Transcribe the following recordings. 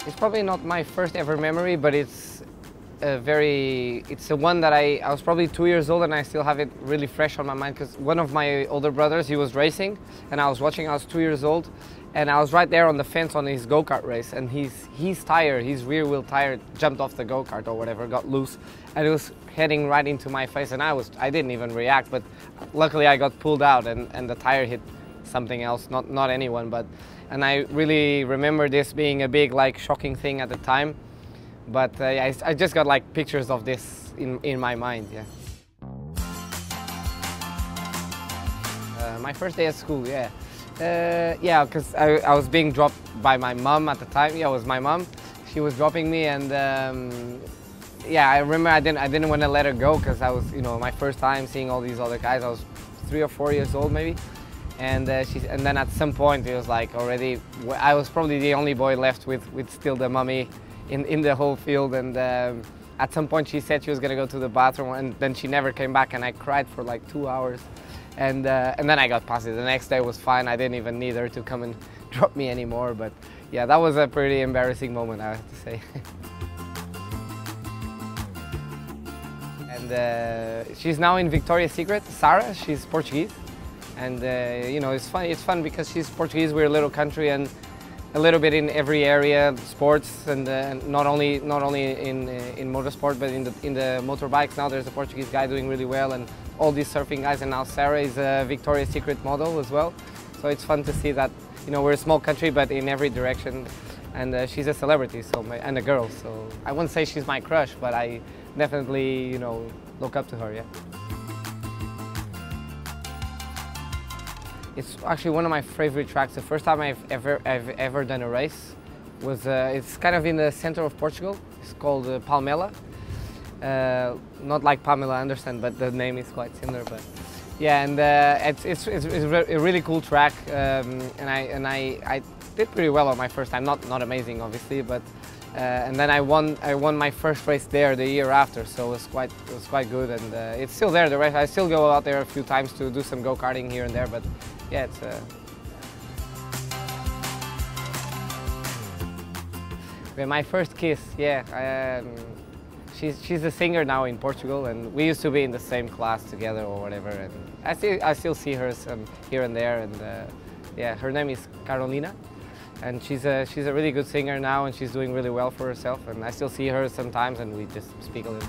It's probably not my first ever memory, but it's the one that I was probably 2 years old and I still have it really fresh on my mind because one of my older brothers, he was racing and I was watching. I was 2 years old and I was right there on the fence on his go-kart race, and his tire, his rear wheel tire, jumped off the go-kart or whatever, got loose, and it was heading right into my face, and I didn't even react, but luckily I got pulled out and the tire hit something else, not anyone, and I really remember this being a big, like, shocking thing at the time. But I just got like pictures of this in my mind, yeah. My first day at school, yeah. Yeah, because I was being dropped by my mom at the time. Yeah, it was my mom. She was dropping me, and yeah, I remember I didn't want to let her go because I was, you know, my first time seeing all these other guys. I was 3 or 4 years old maybe, and then at some point it was like already I was probably the only boy left with still the mommy in the whole field, and at some point she said she was going to go to the bathroom, and then she never came back, and I cried for like 2 hours, and then I got past it. The next day was fine. I didn't even need her to come and drop me anymore, but yeah, that was a pretty embarrassing moment, I have to say. And she's now in Victoria's Secret, Sarah. She's Portuguese, and you know, it's fun because she's Portuguese. We're a little country, and a little bit in every area, sports, and not only in motorsport, but in the motorbikes. Now there's a Portuguese guy doing really well, and all these surfing guys, and now Sarah is a Victoria's Secret model as well. So it's fun to see that, you know, we're a small country, but in every direction, and she's a celebrity, and a girl. So I wouldn't say she's my crush, but I definitely, you know, look up to her, yeah. It's actually one of my favorite tracks. The first time I've ever done a race was, it's kind of in the center of Portugal. It's called Palmela. Not like Pamela Anderson, but the name is quite similar. But yeah, and it's a really cool track, and I did pretty well on my first time. Not amazing, obviously, but and then I won my first race there the year after, so it was quite good, and it's still there. The race, I still go out there a few times to do some go-karting here and there, but yeah, it's my first kiss. Yeah, she's a singer now in Portugal, and we used to be in the same class together or whatever, and I still see her some here and there, and yeah, her name is Carolina. And she's a really good singer now, and she's doing really well for herself, and I still see her sometimes and we just speak a little.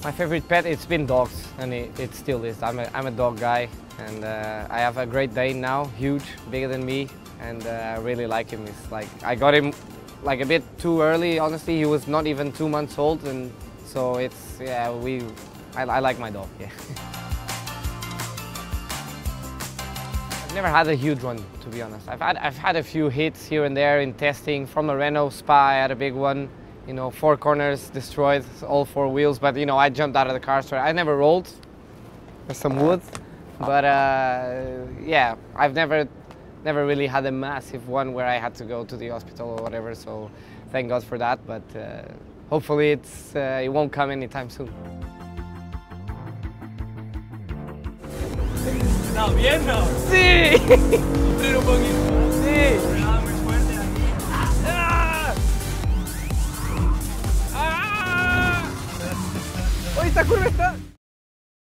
My favorite pet, it's been dogs, and it still is. I'm a dog guy, and I have a Great Dane now, huge, bigger than me, and I really like him. It's like, I got him like a bit too early, honestly. He was not even 2 months old, and so it's, yeah, I like my dog, yeah. I've never had a huge one, to be honest. I've had a few hits here and there in testing. From the Renault Spa, I had a big one. You know, 4 corners destroyed, all 4 wheels. But you know, I jumped out of the car. So I never rolled. There's some wood, but yeah, I've never really had a massive one where I had to go to the hospital or whatever. So thank God for that. But hopefully it won't come anytime soon. ¿Estás viendo? Sí. Sufrir un poquito. Sí. Nada muy fuerte aquí. ¡Ah! ¡Ah! ¡Oye, esta curva está!